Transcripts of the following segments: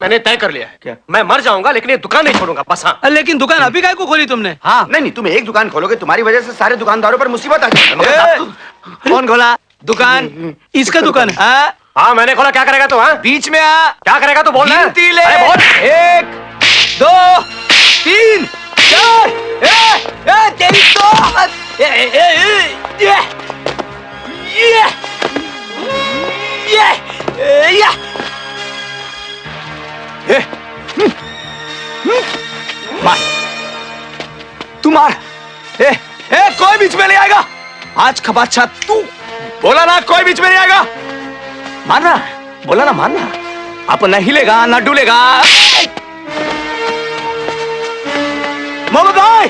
मैंने तय कर लिया है। क्या? मैं मर जाऊंगा लेकिन ये दुकान नहीं छोड़ूंगा, बस। हाँ, लेकिन दुकान अभी काय को खोली तुमने? हाँ। नहीं, तुम एक दुकान खोलोगे, तुम्हारी वजह से सारे दुकानदारों पर मुसीबत आ जाएगी। कौन खोला दुकान? इसका दुकान? हाँ, मैंने खोला। क्या करेगा तू? हाँ, बीच में आ। क्या करेगा तू? बोल। गिनती ले। अरे बोल। 1 2 3 4 तेरी तो मार, तू मार। कोई बीच में नहीं आएगा आज का बादशाह तू। बोला ना कोई बीच में नहीं आएगा। मारना, बोला ना मारना। अब न हिलेगा न डुलेगा। मोहम्मद भाई,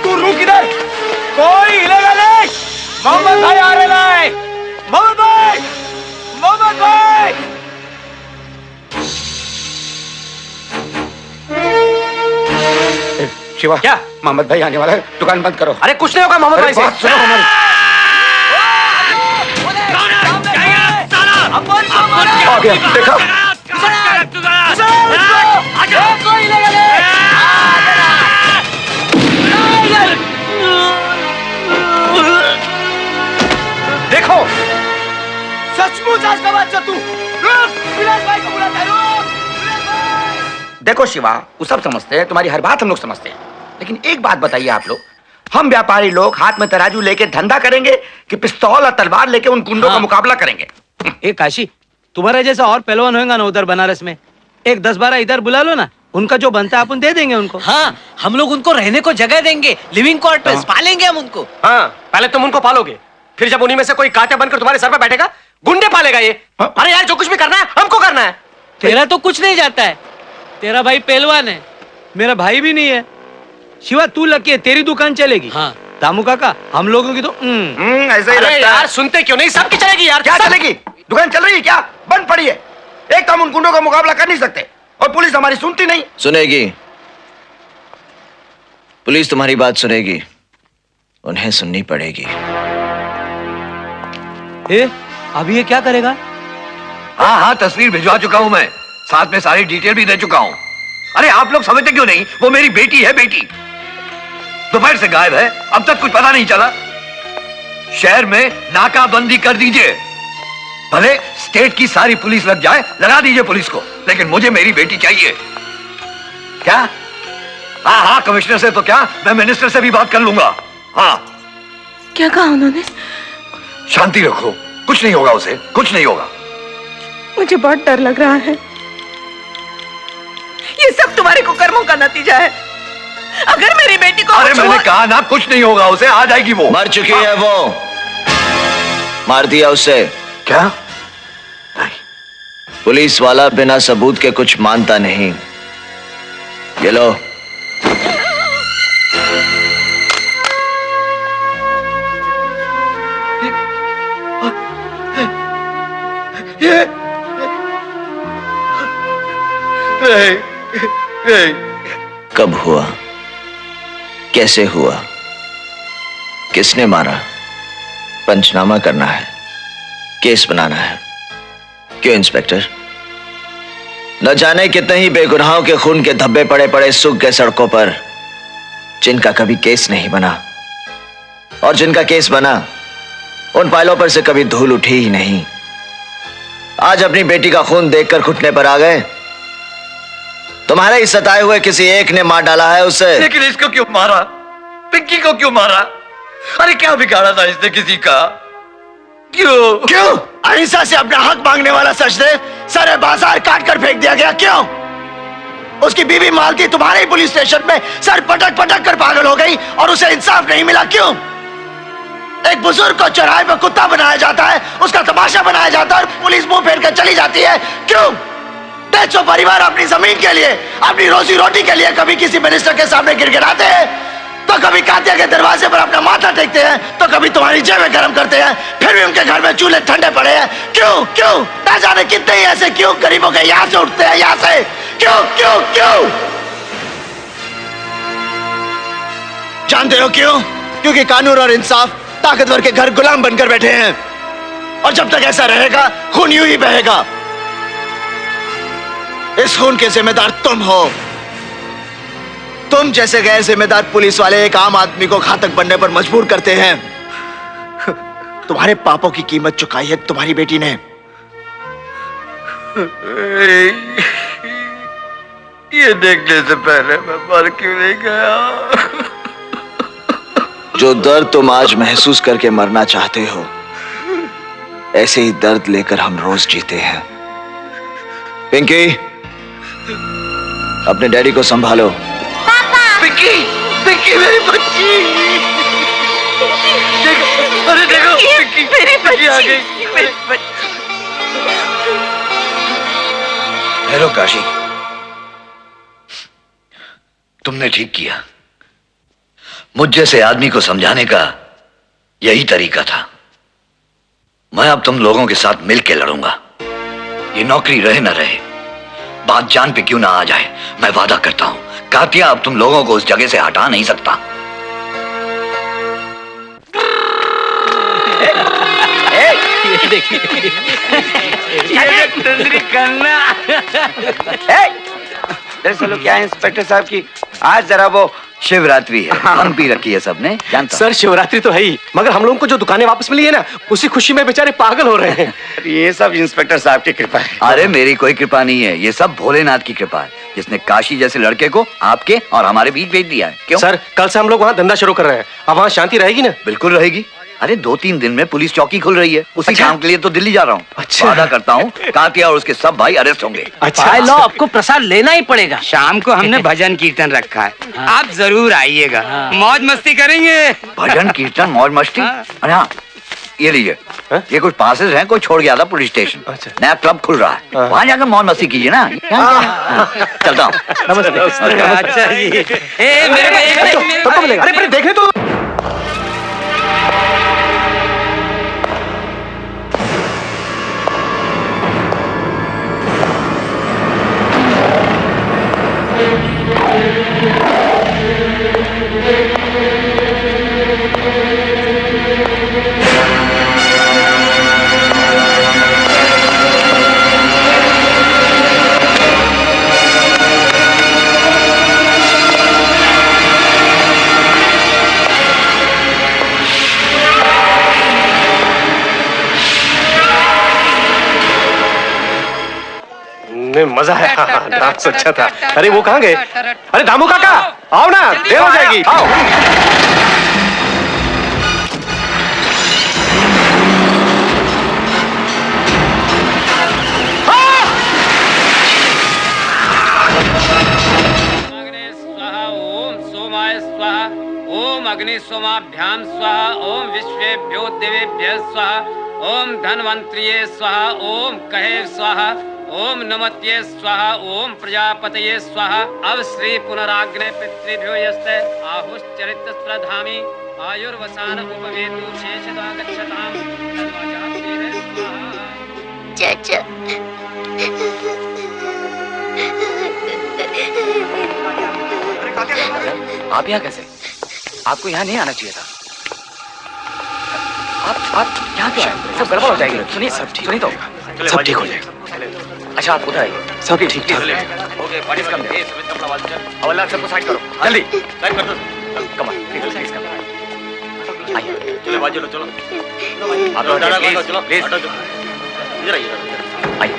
तू रुक इधर, कोई हिलेगा नहीं। मोहम्मद भाई आ रहे हैं। मोहम्मद भाई, मोहम्मद भाई। शिवा, क्या? मोहम्मद भाई आने वाला है, दुकान बंद करो। अरे कुछ नहीं होगा मोहम्मद भाई से। बात सुनो हमारी। आ गया, देखा? देखो, सचमुच आज का बादशाह तू। रुक, विलास भाई को बुलाता है, रुक। विलास भाई। देखो शिवा, वो सब समझते हैं, तुम्हारी हर बात हम लोग समझते हैं, लेकिन एक बात बताइए आप लोग, हम व्यापारी लोग हाथ में तराजू लेके धंधा करेंगे कि पिस्तौल और तलवार लेके उन गुंडों का मुकाबला करेंगे? ए काशी, तुम्हारे जैसा और पहलवान होगा ना उधर बनारस में, एक 10-12 इधर बुला लो ना, उनका जो बनता है अपन दे देंगे उनको। हाँ, हम लोग उनको रहने को जगह देंगे, लिविंग क्वार्टर्स पालेंगे हम उनको। हाँ, पहले तुम उनको पालोगे, फिर जब उन्हीं में से कोई कांटा बनकर तुम्हारे सर पे बैठेगा, गुंडे पालेगा ये। अरे यार, जो कुछ भी करना है हमको करना है। तेरा तो कुछ नहीं जाता है, तेरा भाई पहलवान है। मेरा भाई भी नहीं है। शिवा तू लकी है, तेरी दुकान चलेगी। हाँ। दामू काका, हम लोगों की तो ऐसा ही अरे लगता यार, है। सुनते क्यों नहीं? सबकी चलेगी यार। क्या सब। चलेगी? दुकान चल रही है क्या? बंद पड़ी है। एक तो हम उन गुंडों का मुकाबला कर नहीं सकते और पुलिस हमारी सुनती नहीं। सुनेगी, पुलिस तुम्हारी बात सुनेगी, उन्हें सुननी पड़ेगी। अभी ये क्या करेगा? हाँ, तस्वीर भिजवा चुका हूं मैं, साथ में सारी डिटेल भी दे चुका हूं। अरे आप लोग समझते क्यों नहीं? वो मेरी बेटी है, बेटी दोपहर से गायब है, अब तक कुछ पता नहीं चला। शहर में नाकाबंदी कर दीजिए, भले स्टेट की सारी पुलिस लग जाए, लगा दीजिए पुलिस को, लेकिन मुझे मेरी बेटी चाहिए। क्या? हाँ, कमिश्नर से तो क्या, मैं मिनिस्टर से भी बात कर लूंगा। हाँ। क्या कहा उन्होंने? शांति रखो, कुछ नहीं होगा उसे, कुछ नहीं होगा। मुझे बहुत डर लग रहा है। ये सब तुम्हारे कुकर्मों का नतीजा है। अगर मेरी बेटी को अरे मैंने कहा ना, कुछ नहीं होगा उसे, आ जाएगी वो। मर चुकी है वो, मार दिया उसे। क्या? पुलिस वाला बिना सबूत के कुछ मानता नहीं। ये लो। कब हुआ, कैसे हुआ, किसने मारा, पंचनामा करना है, केस बनाना है। क्यों इंस्पेक्टर? न जाने कितने ही बेगुनाहों के खून के धब्बे पड़े पड़े सूख गए सड़कों पर, जिनका कभी केस नहीं बना, और जिनका केस बना उन फाइलों पर से कभी धूल उठी ही नहीं। आज अपनी बेटी का खून देखकर घुटने पर आ गए। तुम्हारे ही सताए हुए किसी एक ने मार डाला है उसे। लेकिन इसको क्यों मारा? पिंकी को क्यों मारा? अरे क्या बिगाड़ा था इसने किसी का? क्यों? अहिंसा से अपना हक मांगने वाला सजदे सारे बाजार काट कर फेंक दिया गया। क्यों? उसकी बीवी मालती तुम्हारे ही पुलिस स्टेशन में सर पटक पटक कर पागल हो गई और उसे इंसाफ नहीं मिला। क्यों? एक बुजुर्ग को चौराहे पर कुत्ता बनाया जाता है, उसका तमाशा बनाया जाता है और पुलिस मुंह फेर कर चली जाती है। क्यों? 150 परिवार अपनी जमीन के लिए, अपनी रोजी रोटी के लिए कभी किसी मिनिस्टर के सामने गिड़गिड़ाते हैं, तो कभी कातिया के दरवाजे पर अपना माथा टेकते हैं, तो कभी तुम्हारी जेबें गर्म करते हैं, फिर भी उनके घर में चूल्हे ठंडे पड़े हैं। क्यों? क्यों? ना जाने कितने ही ऐसे क्यों गरीबों के यहां से उठते हैं, यहां से। क्यों? क्यों? क्यों? जानते हो क्यों? क्योंकि कानून और इंसाफ ताकतवर के घर गुलाम बनकर बैठे हैं, और जब तक ऐसा रहेगा खून यूं ही बहेगा। इस खून के जिम्मेदार तुम हो। तुम जैसे गैर जिम्मेदार पुलिस वाले एक आम आदमी को घातक बनने पर मजबूर करते हैं। तुम्हारे पापों की कीमत चुकाई है तुम्हारी बेटी ने। ये देखने से पहले मैं मर क्यों नहीं गया? जो दर्द तुम आज महसूस करके मरना चाहते हो, ऐसे ही दर्द लेकर हम रोज जीते हैं। पिंकी, अपने डैडी को संभालो। पिंकी, पिंकी मेरी बच्ची। देखो, अरे देखो, पिंकी, मेरी पिंकी आ गई। मेरी बच्ची। हेलो काशी, तुमने ठीक किया। मुझ जैसे आदमी को समझाने का यही तरीका था। मैं अब तुम लोगों के साथ मिलकर लड़ूंगा। ये नौकरी रहे ना रहे, बात जान पे क्यों ना आ जाए, मैं वादा करता हूं कातिया अब तुम लोगों को उस जगह से हटा नहीं सकता। ये देखिए दरअसल क्या है इंस्पेक्टर साहब की आज जरा वो शिवरात्रि है, मन पी रखी है सबने, जानता हूं। सर शिवरात्रि तो है ही, मगर हम लोगों को जो दुकानें वापस मिली है ना, उसी खुशी में बेचारे पागल हो रहे हैं। ये सब इंस्पेक्टर साहब की कृपा है। अरे मेरी कोई कृपा नहीं है, ये सब भोलेनाथ की कृपा है, जिसने काशी जैसे लड़के को आपके और हमारे बीच भेज दिया है। क्यों सर कल से हम लोग वहाँ धंधा शुरू कर रहे हैं, अब वहाँ शांति रहेगी ना? बिल्कुल रहेगी। अरे 2-3 दिन में पुलिस चौकी खुल रही है, उसी काम के लिए तो दिल्ली जा रहा हूँ। अच्छा। वादा करता हूँ कातिया और उसके सब भाई अरेस्ट होंगे। भाई लो, आपको प्रसाद लेना ही पड़ेगा। शाम को हमने भजन कीर्तन रखा है, आप जरूर आइएगा, मौज मस्ती करेंगे। भजन कीर्तन मौज मस्ती। अरे हाँ, ये लीजिए, ये कुछ पासेस हैं, कोई छोड़ गया था पुलिस स्टेशन। अच्छा। नया क्लब खुल रहा है, वहाँ जाकर मौज मस्ती कीजिए ना। चलता हूँ। अच्छा जी, मेरे को एक तब तो मिलेगा। अरे देखने तो मजा है। डांस अच्छा था। अरे वो कहाँ गए? अरे दामू काका आओ ना, देर हो जाएगी, आओ। ओम अग्नि सोमाभ्याम स्वाहा, ओम विश्वेभ्यो देवेभ्यः स्वाहा, ओम धन्वंत्रिये स्वाहा, ओम कहे स्वाहा, ओम नमत्ये स्वाहा, ओम प्रजापतये स्वाहा। अब श्री पुनराग्ने पितृभ्यो यस्ते आहुश्चरित प्रधामी आयुर्वसान उपवेतु शेषदा गच्छताम तन्वाजाक्षीरे स्वाहा। चाचा आप यहाँ कैसे? आपको यहाँ नहीं आना चाहिए था। आप यहाँ क्यों आए? सब गड़बड़ हो जाएगी। सुनिए, सब सुनिए तो सब ठीक हो जाएगा। अच्छा आप उधर आइए। सब ठीक ठाक। ओके, पार्टी कम दे। हवलदार सबको साइड करो, जल्दी साइड कर दो। Come on, please come. आइए, चलो बाजू चलो। आप लोग चलो, प्लीज इधर आइए। आइए।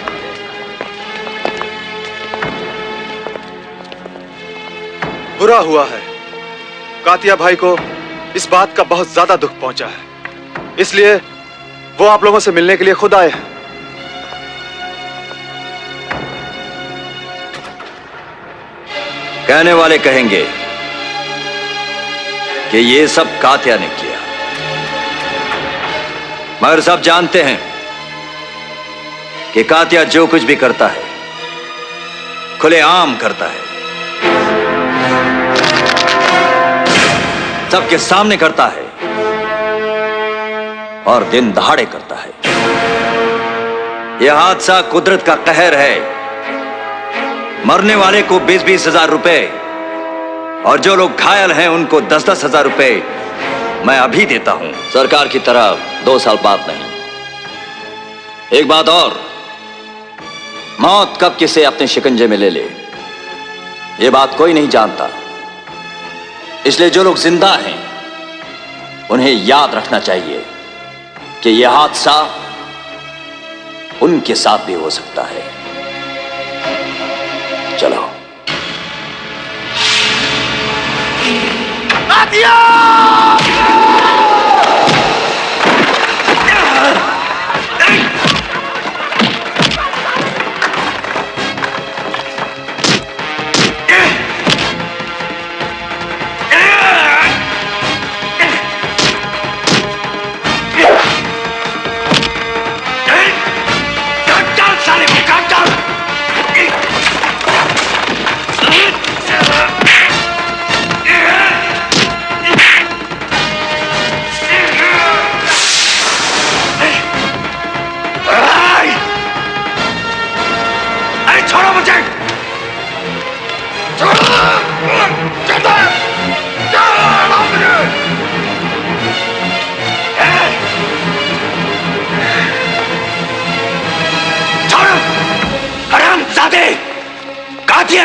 बुरा हुआ है, कातिया भाई को इस बात का बहुत ज्यादा दुख पहुंचा है, इसलिए वो आप लोगों से मिलने के लिए खुद आए हैं। कहने वाले कहेंगे कि ये सब कातिया ने किया, मगर सब जानते हैं कि कातिया जो कुछ भी करता है खुलेआम करता है, सबके सामने करता है और दिन दहाड़े करता है। यह हादसा कुदरत का कहर है। मरने वाले को 20-20 हजार रुपए और जो लोग घायल हैं उनको 10-10 हजार रुपए मैं अभी देता हूं, सरकार की तरह 2 साल बाद नहीं। एक बात और, मौत कब किसे अपने शिकंजे में ले ले ये बात कोई नहीं जानता। इसलिए जो लोग जिंदा हैं उन्हें याद रखना चाहिए कि यह हादसा उनके साथ भी हो सकता है। चलो।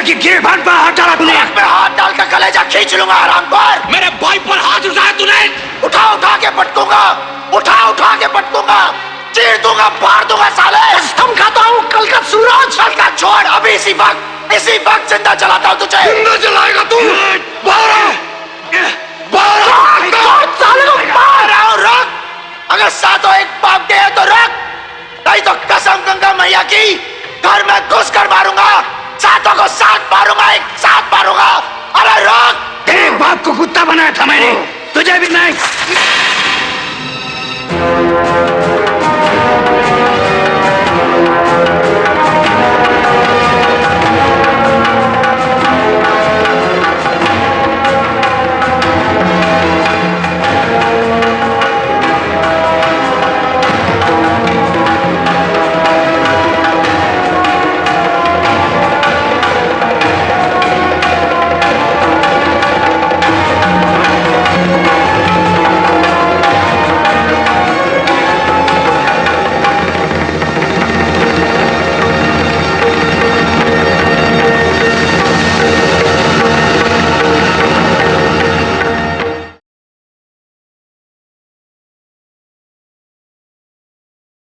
की गिरबान पर हाथ डाला तूने। मैं हाथ डाल कर कलेजा खींच लूंगा आराम पर। मेरे भाई पर हाथ उठाया तूने। उठा उठा के पटकूंगा, उठा उठा के पटकूंगा, चीर दूंगा, फाड़ दूंगा साले। कसम खाता हूँ कल का सूरज। कल का छोड़, अभी इसी वक्त जिंदा जलाता हूँ तुझे। जिंदा जलाएगा तू। रख, अगर सातों एक पाप के है तो रख, नहीं तो कसम गंगा मैया की घर में घुस कर मारूंगा। सातों को साथ मारूंगा, एक साथ मारूंगा। अरे रोक। तेरे बाप को कुत्ता बनाया था मैंने, तुझे भी नहीं।